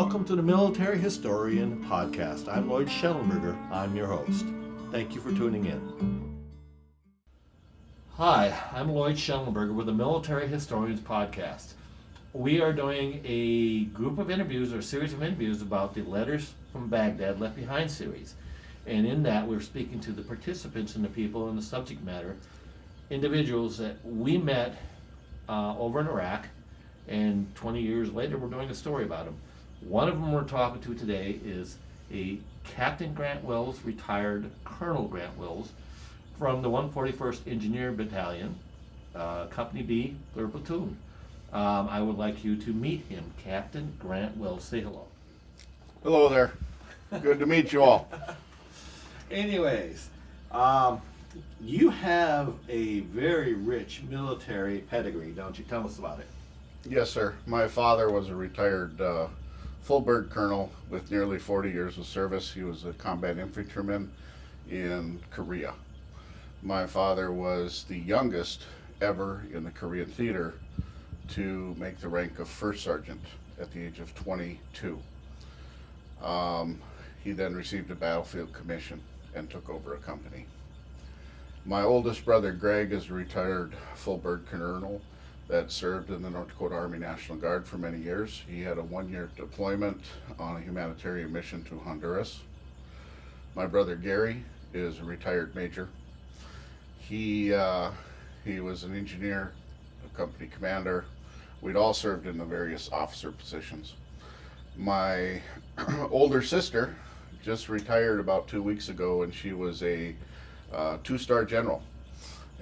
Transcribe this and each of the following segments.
Welcome to the Military Historian Podcast. I'm Lloyd Shellenberger. I'm your host. Thank you for tuning in. Hi, I'm Lloyd Shellenberger with the Military Historians Podcast. We are doing a group of interviews or a series of interviews about the Letters from Baghdad Left Behind series. And in that, we're speaking to the participants and the people in the subject matter, individuals that we met over in Iraq, and 20 years later, we're doing a story about them. One of them we're talking to today is a Captain Grant Wilz, retired Colonel Grant Wilz, from the 141st Engineer Battalion, Company B, 3rd Platoon. I would like you to meet him, Captain Grant Wilz. Say hello. Hello there. Good to meet you all. Anyways, you have a very rich military pedigree, don't you? Tell us about it. Yes, sir. My father was a retired full bird colonel with nearly 40 years of service. He was a combat infantryman in Korea. My father was the youngest ever in the Korean theater to make the rank of first sergeant at the age of 22. He then received a battlefield commission and took over a company. My oldest brother Greg is a retired full bird colonel that served in the North Dakota Army National Guard for many years. He had a 1-year deployment on a humanitarian mission to Honduras. My brother Gary is a retired major. He was an engineer, a company commander. We'd all served in the various officer positions. My older sister just retired about 2 weeks ago, and she was a 2-star general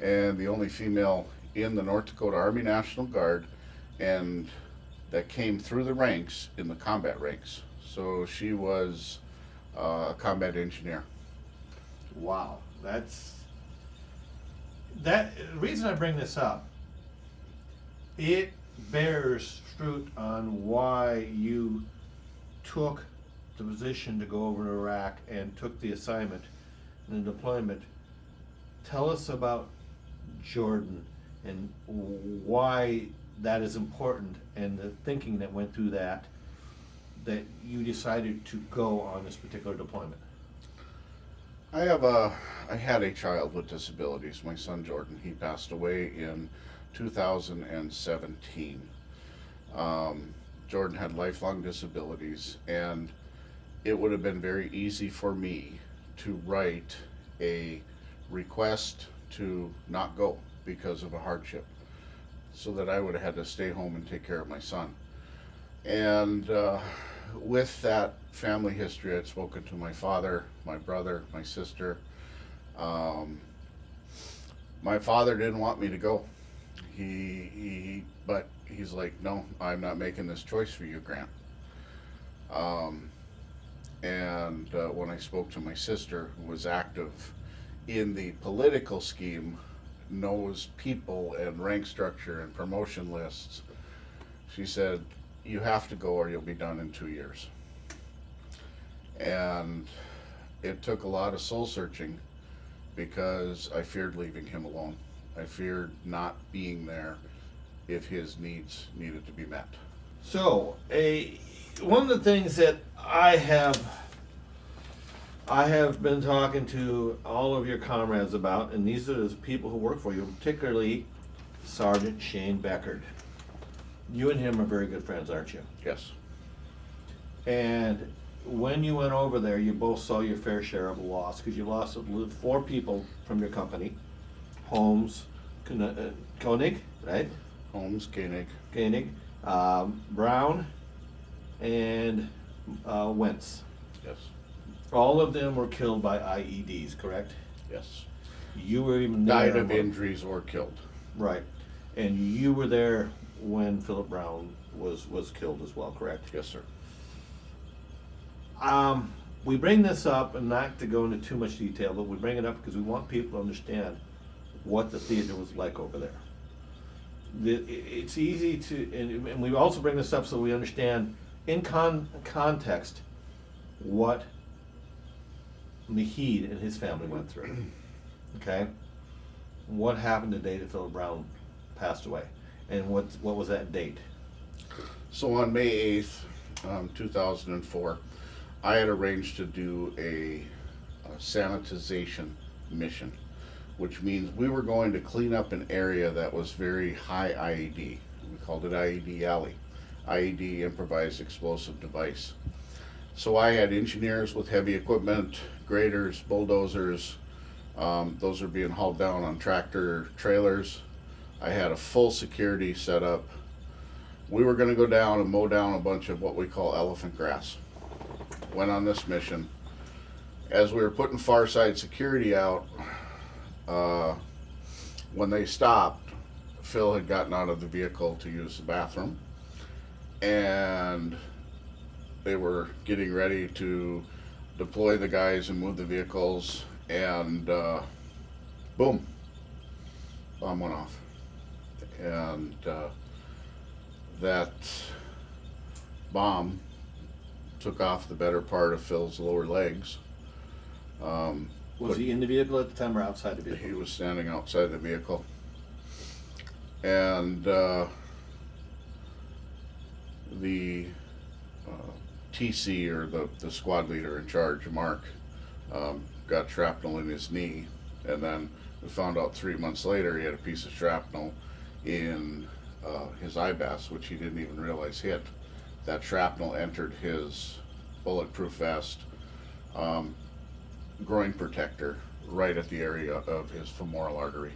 and the only female in the North Dakota Army National Guard, and that came through the ranks in the combat ranks. So she was a combat engineer. Wow, the reason I bring this up, it bears fruit on why you took the position to go over to Iraq and took the assignment and the deployment. Tell us about Jordan and why that is important, and the thinking that went through that you decided to go on this particular deployment. I had a child with disabilities, my son Jordan. He passed away in 2017. Jordan had lifelong disabilities, and it would have been very easy for me to write a request to not go because of a hardship, so that I would have had to stay home and take care of my son. And with that family history, I'd spoken to my father, my brother, my sister. My father didn't want me to go. But he's like, no, I'm not making this choice for you, Grant. When I spoke to my sister, who was active in the political scheme, knows people and rank structure and promotion lists, she said, you have to go or you'll be done in 2 years. And it took a lot of soul searching, because I feared leaving him alone. I feared not being there if his needs needed to be met. So, one of the things that I have been talking to all of your comrades about, and these are the people who work for you, particularly Sergeant Shane Beckard. You and him are very good friends, aren't you? Yes. And when you went over there, you both saw your fair share of loss, because you lost 4 people from your company. Holmes, Koenig, right? Holmes, Koenig, Brown, and Wentz. Yes. All of them were killed by IEDs, correct? Yes. You were even there. Died of injuries or killed. Right. And you were there when Philip Brown was killed as well, correct? Yes, sir. We bring this up, and not to go into too much detail, but we bring it up because we want people to understand what the theater was like over there. It's easy to, and we also bring this up so we understand in context what Mahid and his family went through. Okay? What happened the day that Philip Brown passed away? And what was that date? So on May 8th, 2004, I had arranged to do a sanitization mission, which means we were going to clean up an area that was very high IED. We called it IED Alley, IED Improvised Explosive Device. So I had engineers with heavy equipment, graders, bulldozers. Those are being hauled down on tractor trailers. I had a full security set up. We were going to go down and mow down a bunch of what we call elephant grass. Went on this mission. As we were putting far side security out, when they stopped, Phil had gotten out of the vehicle to use the bathroom, and they were getting ready to deploy the guys and move the vehicles, and boom, bomb went off. And that bomb took off the better part of Phil's lower legs. Was he in the vehicle at the time or outside the vehicle? He was standing outside the vehicle. And the TC, or the squad leader in charge, Mark, got shrapnel in his knee. And then we found out 3 months later he had a piece of shrapnel in his IBAS, which he didn't even realize hit. That shrapnel entered his bulletproof vest, groin protector, right at the area of his femoral artery.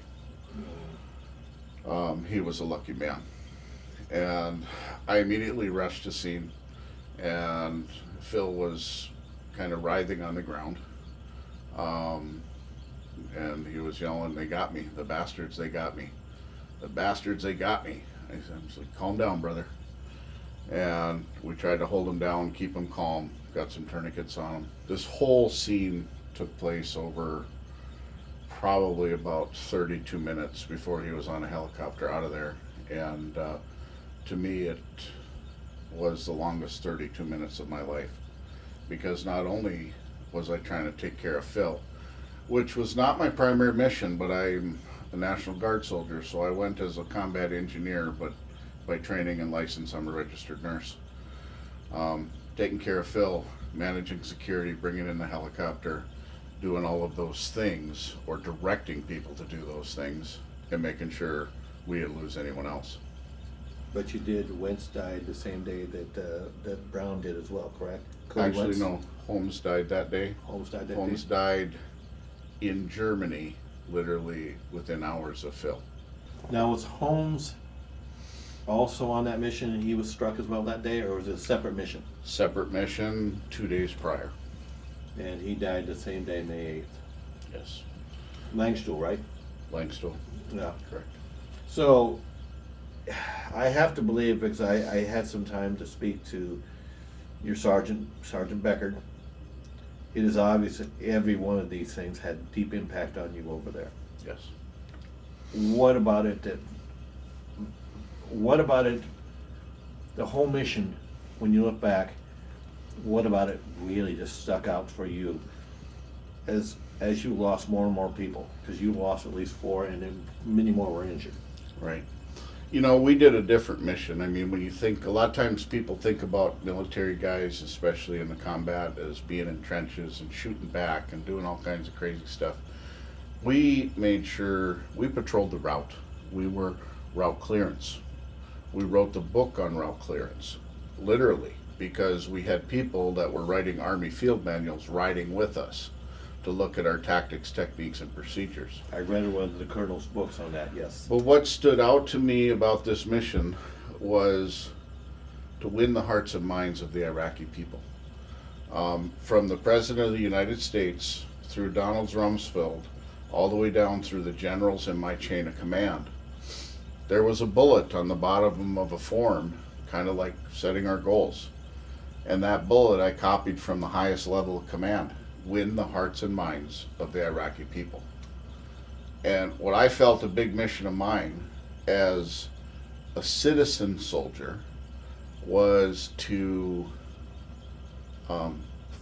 He was a lucky man. And I immediately rushed to scene, and Phil was kind of writhing on the ground. And he was yelling, "They got me, the bastards, they got me. The bastards, they got me." I was like, "Calm down, brother." And we tried to hold him down, keep him calm, got some tourniquets on him. This whole scene took place over probably about 32 minutes before he was on a helicopter out of there. And to me, it was the longest 32 minutes of my life, because not only was I trying to take care of Phil, which was not my primary mission, but I'm a National Guard soldier, so I went as a combat engineer, but by training and license, I'm a registered nurse. Taking care of Phil, managing security, bringing in the helicopter, doing all of those things, or directing people to do those things, and making sure we didn't lose anyone else. But you did, Wentz died the same day that Brown did as well, correct? Cody Actually, Wentz? no, Holmes died that day. Holmes died that Holmes day? died in Germany, literally within hours of Phil. Now, was Holmes also on that mission and he was struck as well that day, or was it a separate mission? Separate mission, 2 days prior. And he died the same day, May 8th. Yes. Langstuhl, right? Langstuhl, Yeah. correct. So, I have to believe, because I had some time to speak to your Sergeant Becker, it is obvious that every one of these things had deep impact on you over there. Yes. What about it, the whole mission, when you look back, what about it really just stuck out for you as you lost more and more people? Because you lost at least 4, and then many more were injured. Right. You know, we did a different mission. I mean, when you think, a lot of times people think about military guys, especially in the combat, as being in trenches and shooting back and doing all kinds of crazy stuff. We made sure we patrolled the route. We were route clearance. We wrote the book on route clearance, literally, because we had people that were writing Army field manuals riding with us to look at our tactics, techniques, and procedures. I read one of the colonel's books on that, yes. But what stood out to me about this mission was to win the hearts and minds of the Iraqi people. From the President of the United States through Donald Rumsfeld, all the way down through the generals in my chain of command, there was a bullet on the bottom of a form, kind of like setting our goals. And that bullet I copied from the highest level of command: win the hearts and minds of the Iraqi people. And what I felt a big mission of mine as a citizen soldier was to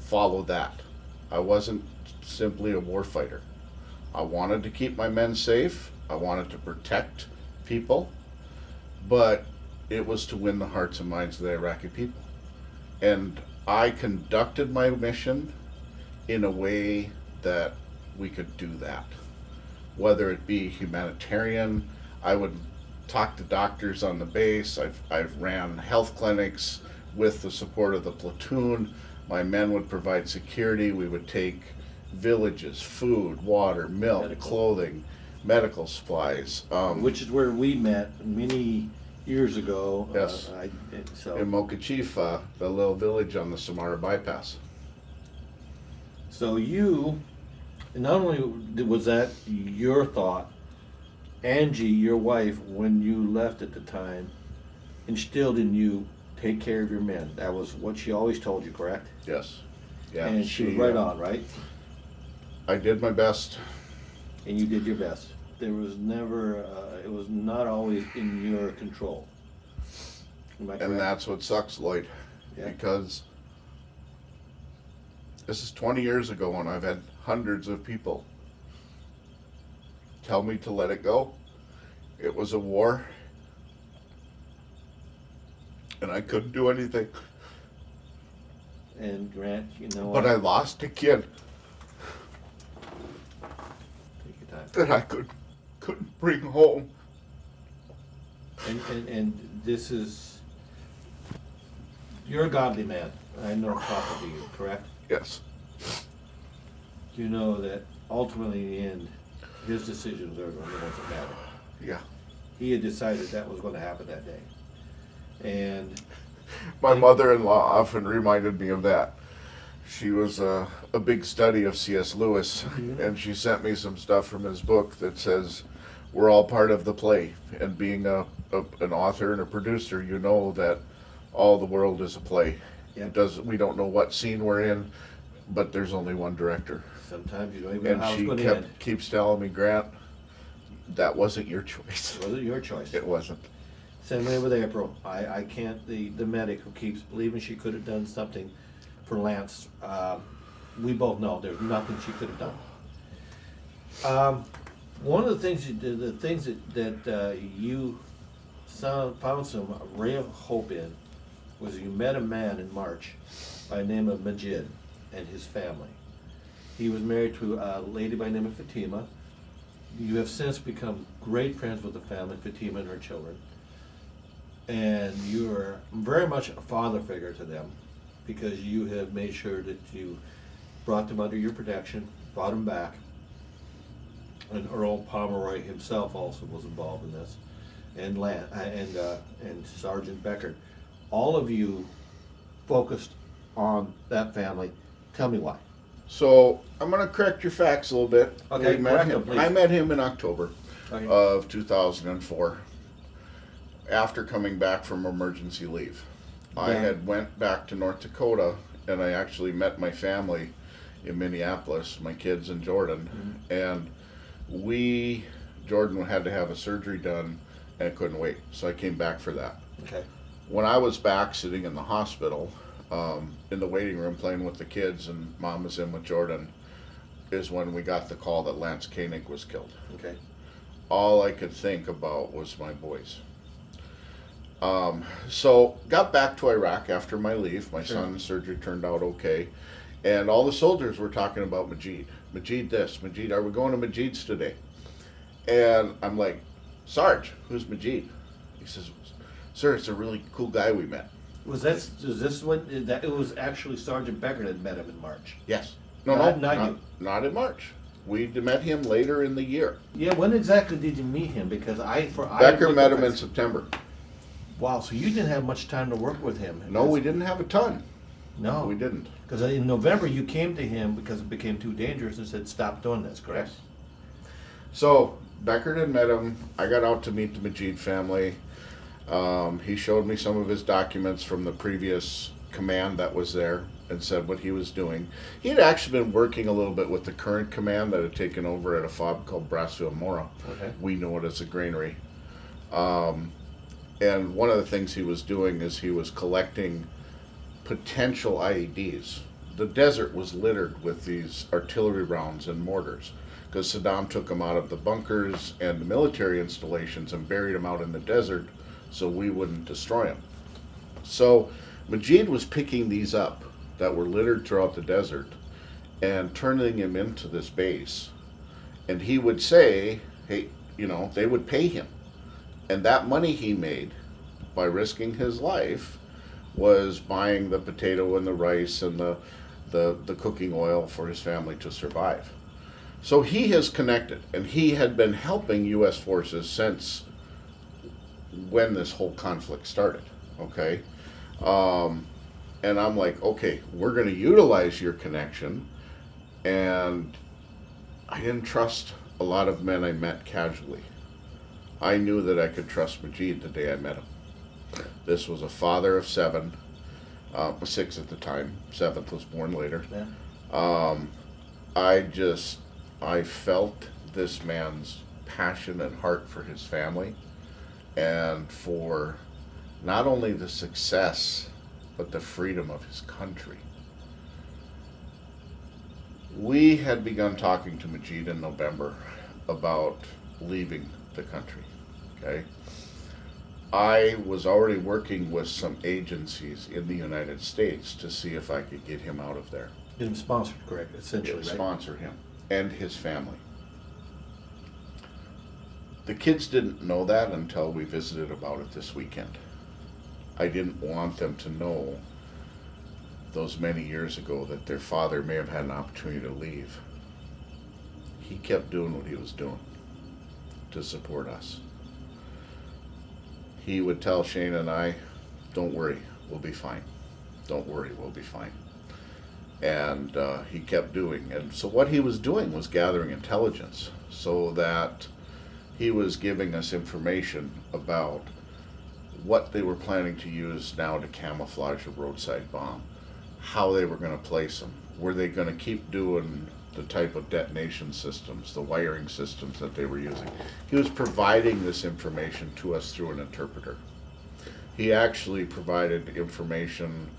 follow that. I wasn't simply a warfighter. I wanted to keep my men safe. I wanted to protect people, but it was to win the hearts and minds of the Iraqi people. And I conducted my mission in a way that we could do that. Whether it be humanitarian, I would talk to doctors on the base. I've ran health clinics with the support of the platoon. My men would provide security. We would take villages, food, water, milk, Medical. clothing, medical supplies. Which is where we met many years ago. Yes. In Mokachifa, the little village on the Samara bypass. So you, not only was that your thought, Angie, your wife, when you left at the time, instilled in you, take care of your men. That was what she always told you, correct? Yes. Yeah. And she was right on, right? I did my best. And you did your best. There was never, it was not always in your control. Am I correct? And that's what sucks, Lloyd. Yeah. Because this is 20 years ago, and I've had hundreds of people tell me to let it go. It was a war, and I couldn't do anything. And Grant, you know But what? I lost a kid Take your time. that I couldn't bring home. And this is, you're a godly man. I know properly you, correct? Yes. You know that ultimately in the end, his decisions are the ones that matter. Yeah. He had decided that was going to happen that day. And My mother-in-law often reminded me of that. She was a big study of C.S. Lewis, and she sent me some stuff from his book that says we're all part of the play. And being an author and a producer, you know that all the world is a play. Yep. We don't know what scene we're in, but there's only one director. sometimes you don't even know And how it's she going to end. keeps telling me, Grant, that wasn't your choice. It wasn't your choice. It wasn't. Same way with April. I can't, the medic who keeps believing she could have done something for Lance, we both know there's nothing she could have done. One of the things you did, the things that you found some ray of hope in was you met a man in March by the name of Majid and his family. He was married to a lady by the name of Fatima. You have since become great friends with the family, Fatima and her children. And you are very much a father figure to them because you have made sure that you brought them under your protection, brought them back. And Earl Pomeroy himself also was involved in this, and Sergeant Becker. All of you focused on that family. Tell me why. So I'm going to correct your facts a little bit. Okay, correct them, please. I met him in October Okay. of 2004 after coming back from emergency leave. I Yeah. had went back to North Dakota and I actually met my family in Minneapolis, my kids and Jordan, and Jordan had to have a surgery done and couldn't wait, so I came back for that. Okay. When I was back sitting in the hospital, in the waiting room playing with the kids and Mom was in with Jordan, is when we got the call that Lance Koenig was killed. Okay. All I could think about was my boys. So got back to Iraq after my leave. My Sure. son's surgery turned out okay. And all the soldiers were talking about Majid. Majid this, Majid, are we going to Majid's today? And I'm like, Sarge, who's Majid? He says, sir, it's a really cool guy we met. Was this when that it was actually Sergeant Becker that met him in March? Yes. Not you. Not in March. We met him later in the year. Yeah. When exactly did you meet him? Because Becker met him in September. Wow. So you didn't have much time to work with him. No, we didn't have a ton. No, We didn't. Because in November you came to him because it became too dangerous and said, "Stop doing this." Correct. Yes. So Becker had met him. I got out to meet the Majid family. He showed me some of his documents from the previous command that was there and said what he was doing. He had actually been working a little bit with the current command that had taken over at a FOB called Brassfield Mora. Okay. We know it as a granary. And one of the things he was doing is he was collecting potential IEDs. The desert was littered with these artillery rounds and mortars because Saddam took them out of the bunkers and the military installations and buried them out in the desert so we wouldn't destroy them. So Majid was picking these up that were littered throughout the desert and turning them into this base. And he would say, hey, they would pay him. And that money he made by risking his life was buying the potato and the rice and the cooking oil for his family to survive. So he has connected, and he had been helping U.S. forces since when this whole conflict started, okay? And I'm like, okay, we're going to utilize your connection. And I didn't trust a lot of men I met casually. I knew that I could trust Majid the day I met him. This was a father of 7, 6 at the time. 7th was born later. Yeah. I felt this man's passion and heart for his family and for not only the success but the freedom of his country. We had begun talking to Majid in November about leaving the country, okay? I was already working with some agencies in the United States to see if I could get him out of there. Get him sponsored, correct, essentially, right? Sponsor him and his family. The kids didn't know that until we visited about it this weekend. I didn't want them to know those many years ago that their father may have had an opportunity to leave. He kept doing what he was doing to support us. He would tell Shane and I, don't worry, we'll be fine. Don't worry, we'll be fine. And he kept doing. And so what he was doing was gathering intelligence so that he was giving us information about what they were planning to use now to camouflage a roadside bomb, how they were going to place them, were they going to keep doing the type of detonation systems, the wiring systems that they were using. He was providing this information to us through an interpreter. He actually provided information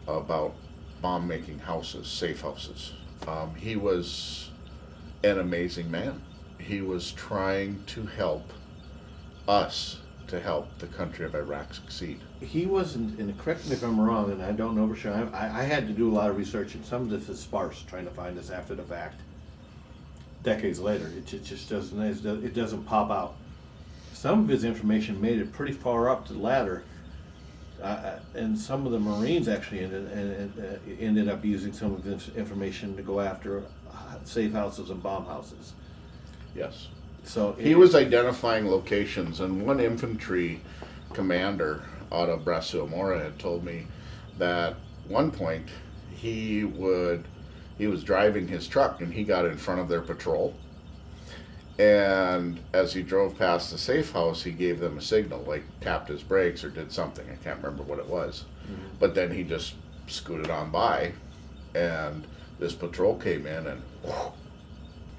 about bomb-making houses, safe houses. He was an amazing man. He was trying to help us to help the country of Iraq succeed. He wasn't, and correct me if I'm wrong, and I don't know for sure, I had to do a lot of research, and some of this is sparse, trying to find this after the fact, decades later. It just doesn't, it doesn't pop out. Some of his information made it pretty far up the ladder, and some of the Marines actually ended up using some of this information to go after safe houses and bomb houses. Yes. So he was identifying locations, and one infantry commander out of Brasil Mora had told me that one point he was driving his truck and he got in front of their patrol, and as he drove past the safe house he gave them a signal, like tapped his brakes or did something. I can't remember what it was. Mm-hmm. But then he just scooted on by, and this patrol came in, and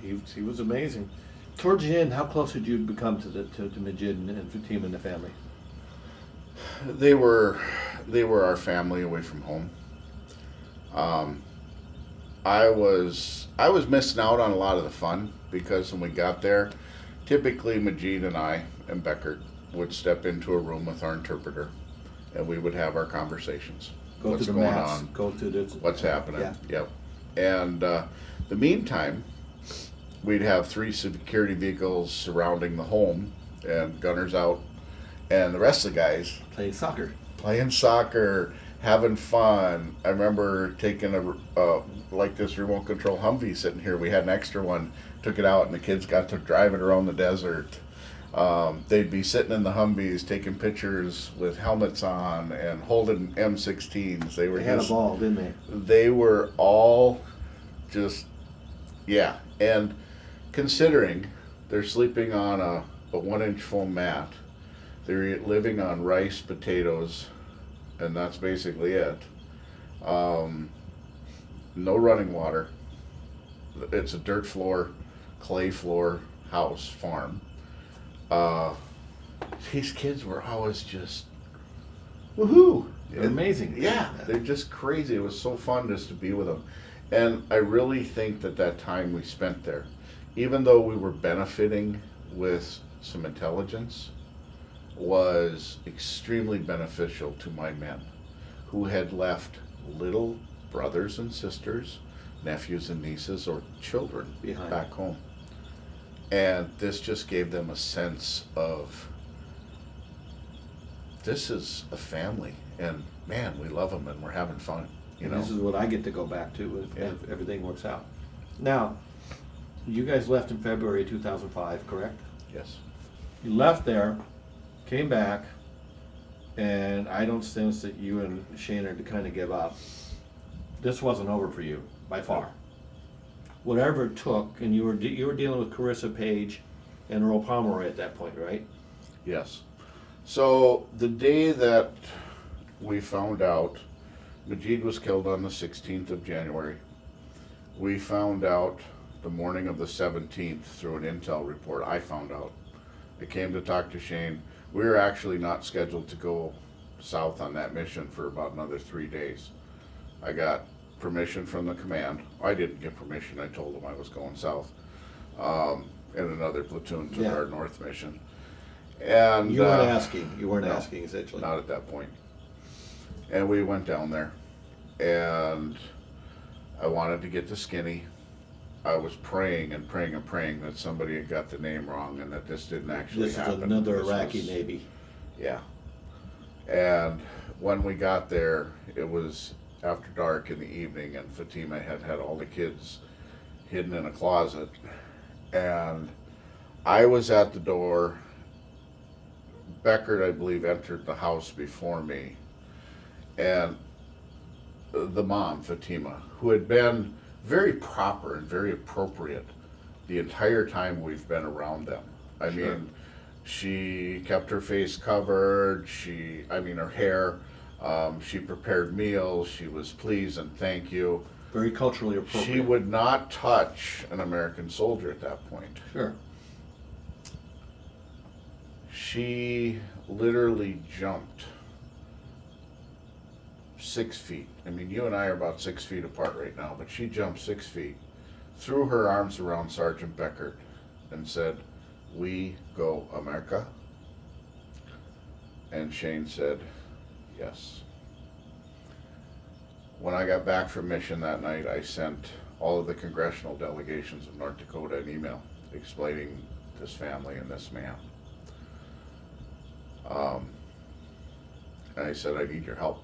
he was amazing. Towards the end, how close did you become to Majid and the team and the family? They were our family away from home. I was missing out on a lot of the fun because when we got there, typically Majid and I and Beckert would step into a room with our interpreter, and we would have our conversations. What's going maps, on? Go to the what's happening? Yeah. Yep. And the meantime, we'd have 3 security vehicles surrounding the home and gunners out, and the rest of the guys playing soccer, having fun. I remember taking like this remote control Humvee sitting here. We had an extra one, took it out, and the kids got to drive it around the desert. They'd be sitting in the Humvees taking pictures with helmets on and holding M16s. They had a ball, didn't they? They were all just, yeah. And considering they're sleeping on a 1-inch foam mat, they're living on rice, potatoes, and that's basically it. No running water. It's a dirt floor, clay floor house, farm. These kids were always just woohoo. They're amazing. Yeah, they're just crazy. It was so fun just to be with them. And I really think that time we spent there, even though we were benefiting with some intelligence, was extremely beneficial to my men who had left little brothers and sisters, nephews and nieces, or children Behind. back home. And this just gave them a sense of, this is a family, and man, we love them and we're having fun, you know. This is what I get to go back to if Yeah. everything works out. Now, you guys left in February 2005, correct? Yes. You left there, came back, and I don't sense that you and Shane are to kind of give up. This wasn't over for you, by far. Whatever it took, and you were dealing with Carissa Page and Earl Pomeroy at that point, right? Yes. So the day that we found out Majid was killed on the 16th of January, we found out the morning of the 17th through an intel report. I found out. I came to talk to Shane. We were actually not scheduled to go south on that mission for about another 3 days. I got permission from the command. I didn't get permission. I told them I was going south in another platoon to our north mission. And You weren't asking. You weren't no, asking, essentially. not at that point. And we went down there, and I wanted to get to Skinny. I was praying and praying and praying that somebody had got the name wrong and that this didn't actually This happen. is another This Iraqi was- Navy. Yeah. And when we got there, it was after dark in the evening, and Fatima had all the kids hidden in a closet. And I was at the door. Beckert, I believe, entered the house before me. And the mom, Fatima, who had been very proper and very appropriate the entire time we've been around them. I mean, she kept her face covered, her hair, she prepared meals, she was please and thank you. Very culturally appropriate. She would not touch an American soldier at that point. Sure. She literally jumped 6 feet. I mean, you and I are about 6 feet apart right now, but she jumped 6 feet, threw her arms around Sergeant Beckert, and said, "We go America?" And Shane said, "Yes." When I got back from mission that night, I sent all of the congressional delegations of North Dakota an email explaining this family and this man. And I said, "I need your help."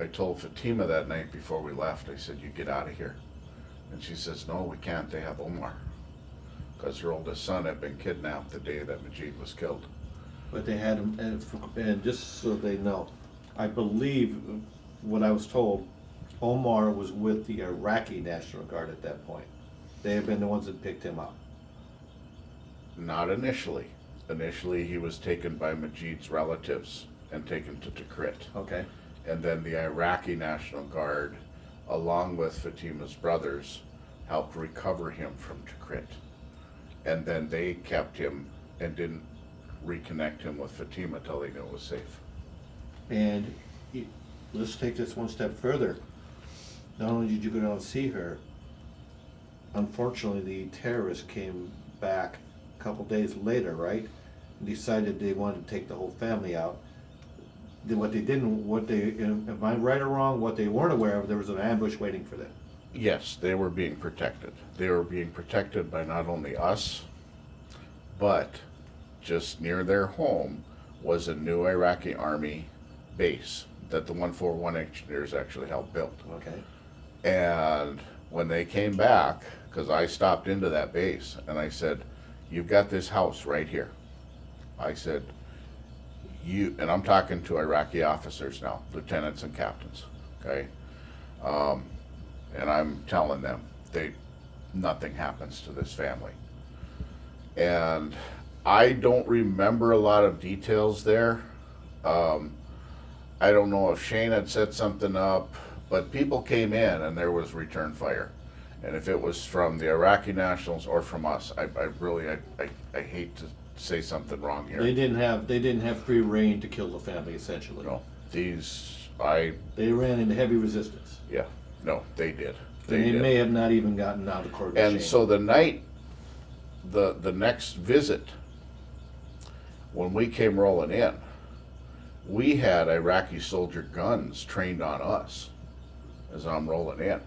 I told Fatima that night before we left, I said, "You get out of here." And she says, "No, we can't. They have Omar." Because her oldest son had been kidnapped the day that Majid was killed. But they had him, and just so they know, I believe what I was told, Omar was with the Iraqi National Guard at that point. They had been the ones that picked him up. Not initially. Initially, he was taken by Majid's relatives and taken to Tikrit. Okay. And then the Iraqi National Guard, along with Fatima's brothers, helped recover him from Tikrit. And then they kept him and didn't reconnect him with Fatima till they knew it was safe. And let's take this one step further. Not only did you go down and see her, unfortunately the terrorists came back a couple days later, right? And decided they wanted to take the whole family out. Am I right or wrong, what they weren't aware of, there was an ambush waiting for them. Yes, they were being protected. They were being protected by not only us, but just near their home was a new Iraqi army base that the 141 engineers actually helped build. Okay. And when they came back, because I stopped into that base and I said, "You've got this house right here." I said, and I'm talking to Iraqi officers now, lieutenants and captains, okay? And I'm telling them, nothing happens to this family. And I don't remember a lot of details there. I don't know if Shane had set something up, but people came in and there was return fire. And if it was from the Iraqi nationals or from us, I hate to say something wrong here. They didn't have free reign to kill the family, essentially. No, they ran into heavy resistance. yeah, no, they did. They may have not even gotten out of court. And so the night, the next visit, when we came rolling in, we had Iraqi soldier guns trained on us as I'm rolling in.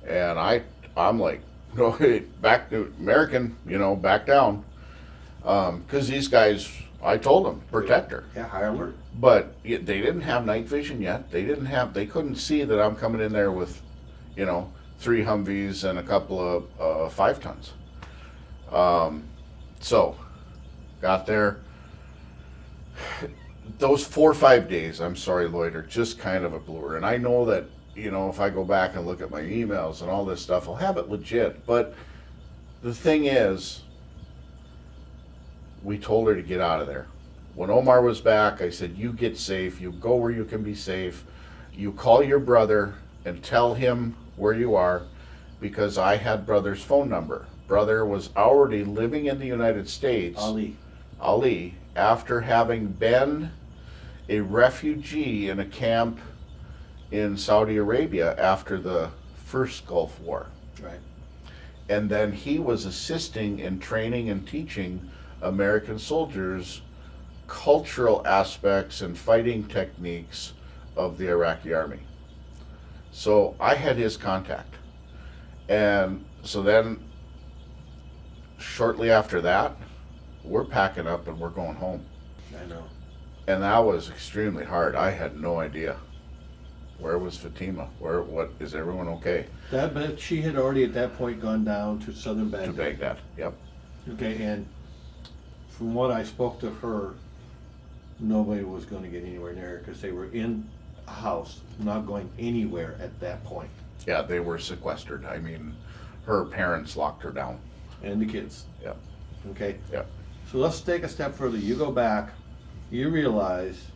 And I'm like, no, back to American, back down. Because these guys, I told them, protect her. Yeah, high alert. But they didn't have night vision yet. They couldn't see that I'm coming in there with, 3 Humvees and a couple of 5 tons. So, got there. Those 4 or 5 days, I'm sorry, Lloyd, are just kind of a blur. And I know that, if I go back and look at my emails and all this stuff, I'll have it legit. But the thing is, we told her to get out of there. When Omar was back, I said, you get safe. You go where you can be safe. You call your brother and tell him where you are, because I had brother's phone number. Brother was already living in the United States. Ali, after having been a refugee in a camp in Saudi Arabia after the first Gulf War. Right. And then he was assisting in training and teaching American soldiers cultural aspects and fighting techniques of the Iraqi army. So I had his contact. And so then shortly after that, we're packing up and we're going home. I know. And that was extremely hard. I had no idea. Where was Fatima? What, is everyone okay? But she had already at that point gone down to southern Baghdad. To Baghdad, yep. Okay, and from what I spoke to her, nobody was going to get anywhere near her because they were in a house, not going anywhere at that point. Yeah, they were sequestered. I mean, her parents locked her down. And the kids. Yep. Okay? Yep. So let's take a step further. You go back, you realize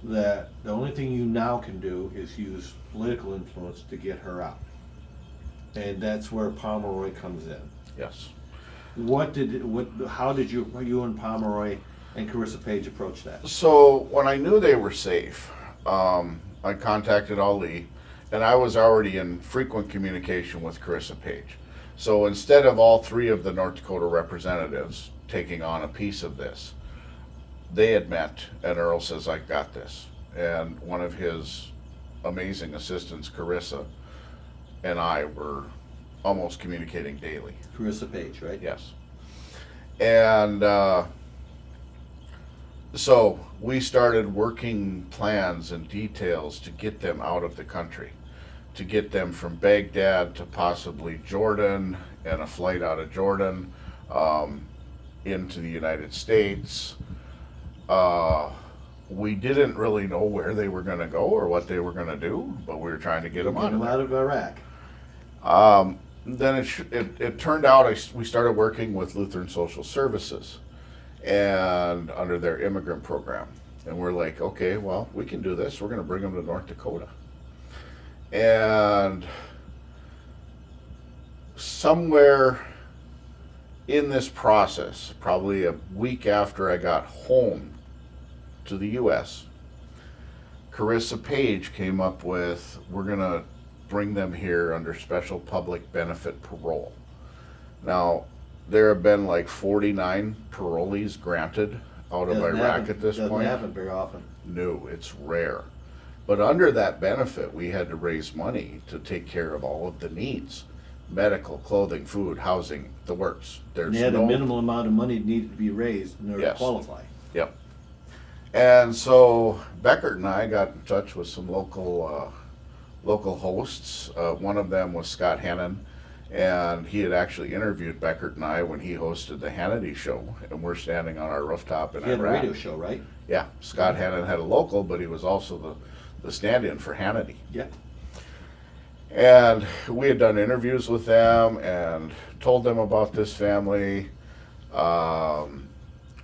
that the only thing you now can do is use political influence to get her out. And that's where Pomeroy comes in. Yes. How did you and Pomeroy and Carissa Page approach that? So when I knew they were safe, I contacted Ali, and I was already in frequent communication with Carissa Page. So instead of all 3 of the North Dakota representatives taking on a piece of this, they had met, and Earl says, I got this. And one of his amazing assistants, Carissa, and I were almost communicating daily. Carissa Page, right? Yes. And so we started working plans and details to get them out of the country, to get them from Baghdad to possibly Jordan, and a flight out of Jordan into the United States. We didn't really know where they were going to go or what they were going to do, but we were trying to get them out of Iraq. Then it turned out we started working with Lutheran Social Services and under their immigrant program. And we're like, okay, well, we can do this. We're going to bring them to North Dakota. And somewhere in this process, probably a week after I got home to the U.S., Carissa Page came up with, we're going to bring them here under special public benefit parole. Now, there have been like 49 parolees granted out of Iraq at this point. Doesn't happen very often. No, it's rare. But under that benefit, we had to raise money to take care of all of the needs. Medical, clothing, food, housing, the works. There's a minimal amount of money needed to be raised in order to qualify. Yep. And so Beckert and I got in touch with some local hosts. One of them was Scott Hannon, and he had actually interviewed Beckert and I when he hosted the Hannity show, and we're standing on our rooftop in Iraq. He had a radio show, right? Yeah, Scott Hannon had a local, but he was also the stand-in for Hannity. Yeah. And we had done interviews with them and told them about this family.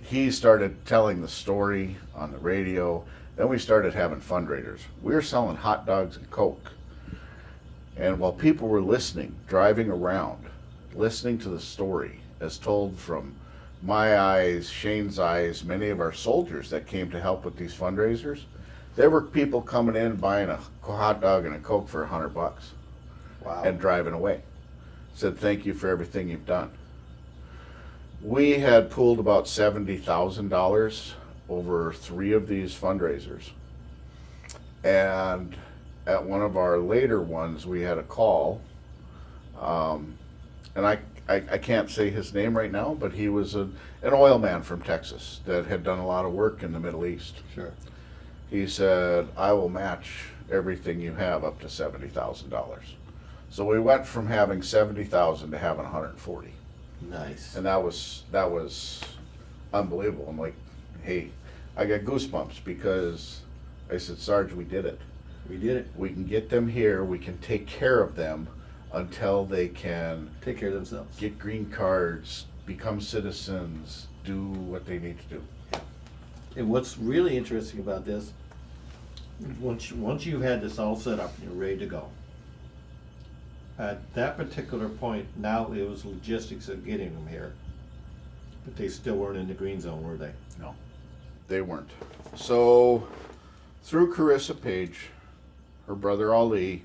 He started telling the story on the radio. Then we started having fundraisers. We were selling hot dogs and Coke. And while people were listening, driving around, listening to the story as told from my eyes, Shane's eyes, many of our soldiers that came to help with these fundraisers, there were people coming in buying a hot dog and a Coke for $100. Wow. And driving away. Said, thank you for everything you've done. We had pooled about $70,000 over 3 of these fundraisers. And at one of our later ones, we had a call, and I can't say his name right now, but he was an oil man from Texas that had done a lot of work in the Middle East. Sure. He said, I will match everything you have up to $70,000. So we went from having 70,000 to having 140. Nice. And that was unbelievable. I'm like, hey, I got goosebumps because I said, Sarge, we did it. We did it. We can get them here. We can take care of them until they can Take care of themselves. get green cards, become citizens, do what they need to do. And what's really interesting about this, once you've had this all set up and you're ready to go, at that particular point, now it was logistics of getting them here. But they still weren't in the green zone, were they? No, they weren't. So through Carissa Page, her brother Ali,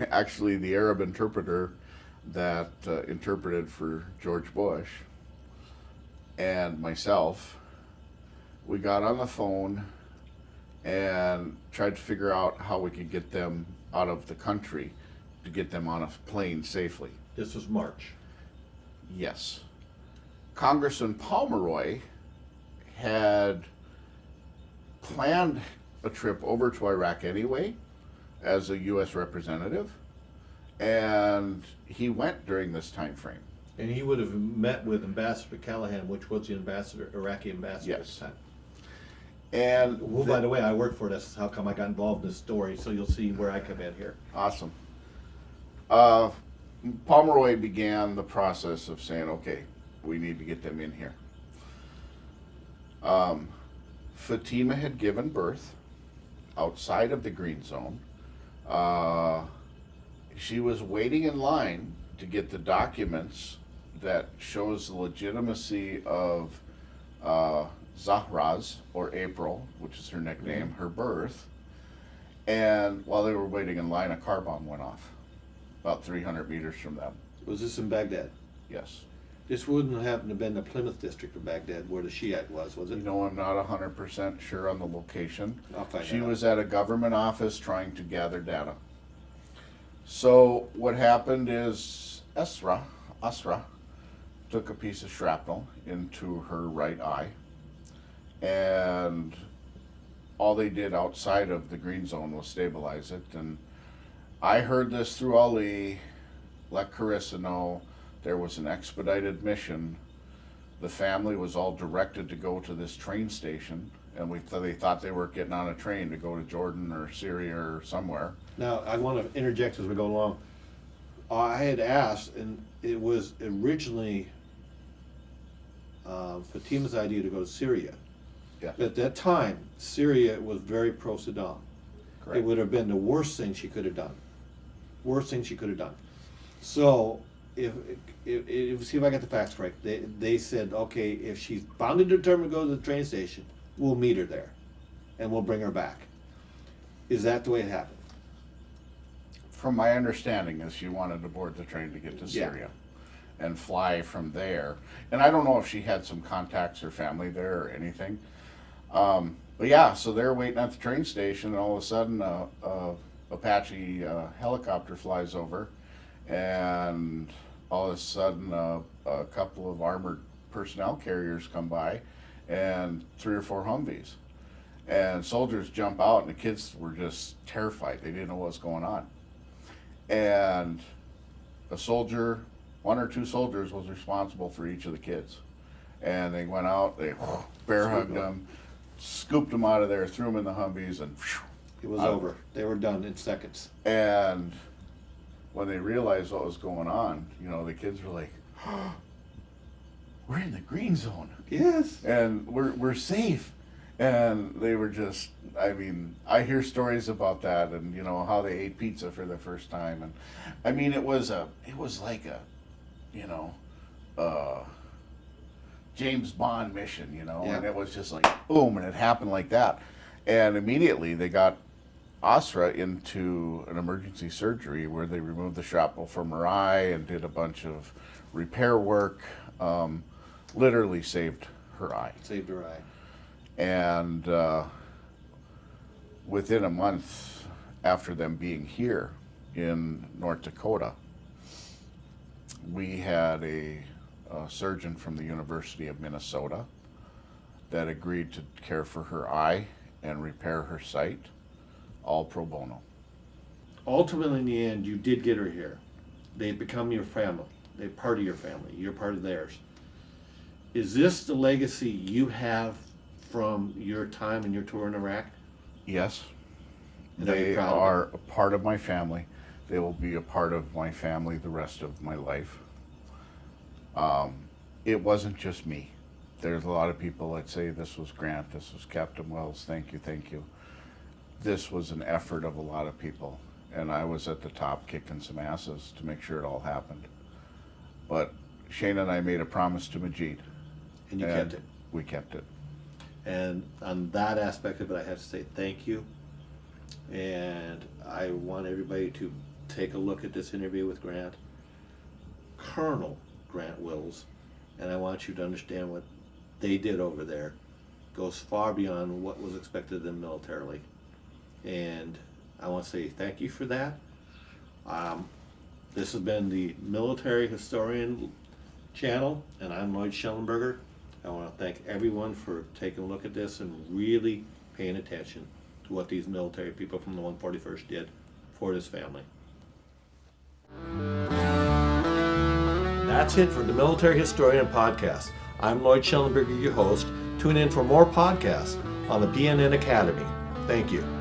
actually the Arab interpreter that interpreted for George Bush, and myself, we got on the phone and tried to figure out how we could get them out of the country to get them on a plane safely. This was March. Yes. Congressman Pomeroy had planned a trip over to Iraq anyway as a U.S. representative, and he went during this time frame. And he would have met with Ambassador Callahan, which was the Iraqi ambassador at Yes. the time. And Well, by the way, I work for this. How come I got involved in this story? So you'll see where I come in here. awesome. Pomeroy began the process of saying, okay, we need to get them in here. Fatima had given birth outside of the green zone. She was waiting in line to get the documents that shows the legitimacy of Zahra's, or April, which is her nickname, her birth. And while they were waiting in line, a car bomb went off about 300 meters from them. Was this in Baghdad? Yes. This wouldn't happen to have been the Plymouth district of Baghdad where the Shiite was it? You know, I'm not 100% sure on the location. I'll find She out. was at a government office trying to gather data. So what happened is Asra took a piece of shrapnel into her right eye, and all they did outside of the green zone was stabilize it. And I heard this through Ali, let Carissa know there was an expedited mission. The family was all directed to go to this train station, and they thought they were getting on a train to go to Jordan or Syria or somewhere. Now, I want to interject as we go along. I had asked, and it was originally Fatima's idea to go to Syria. Yeah. At that time, Syria was very pro-Saddam. Correct. It would have been the worst thing she could have done. Worst thing she could have done. So, if see if I got the facts right. They said, okay, if she's bound and determined to go to the train station, we'll meet her there, and we'll bring her back. Is that the way it happened? From my understanding is she wanted to board the train to get to Yeah. Syria and fly from there. And I don't know if she had some contacts or family there or anything. But yeah, so they're waiting at the train station, and all of a sudden a Apache helicopter flies over, and all of a sudden a couple of armored personnel carriers come by, and 3 or 4 Humvees. And soldiers jump out, and the kids were just terrified. They didn't know what was going on. And a soldier, 1 or 2 soldiers, was responsible for each of the kids. And they went out, they bear hugged them, scooped them out of there, threw them in the Humvees, and It was out. over. They were done in seconds. And when they realized what was going on, you know, the kids were like, we're in the green zone. Yes. And we're safe. And they were just, I mean, I hear stories about that, and you know how they ate pizza for the first time, and I mean it was like a, you know, James Bond mission, you know, Yeah. and it was just like boom, and it happened like that, and immediately they got Asra into an emergency surgery where they removed the shrapnel from her eye and did a bunch of repair work, literally saved her eye. Saved her eye. And within a month after them being here in North Dakota, we had a surgeon from the University of Minnesota that agreed to care for her eye and repair her sight, all pro bono. Ultimately, in the end, you did get her here. They've become your family. They're part of your family. You're part of theirs. Is this the legacy you have from your time and your tour in Iraq? Yes. And are you They proud of are a part of my family. They will be a part of my family the rest of my life. It wasn't just me. There's a lot of people that say this was Grant, this was Captain Wilz, thank you, thank you. This was an effort of a lot of people, and I was at the top kicking some asses to make sure it all happened. But Shane and I made a promise to Majid. And you kept it. We kept it. And on that aspect of it, I have to say thank you. And I want everybody to take a look at this interview with Grant, Colonel Grant Wilz, and I want you to understand what they did over there goes far beyond what was expected of them militarily. And I want to say thank you for that. This has been the Military Historian channel, and I'm Lloyd Shellenberger. I want to thank everyone for taking a look at this and really paying attention to what these military people from the 141st did for this family. That's it for the Military Historian Podcast. I'm Lloyd Shellenberger, your host. Tune in for more podcasts on the PNN Academy. Thank you.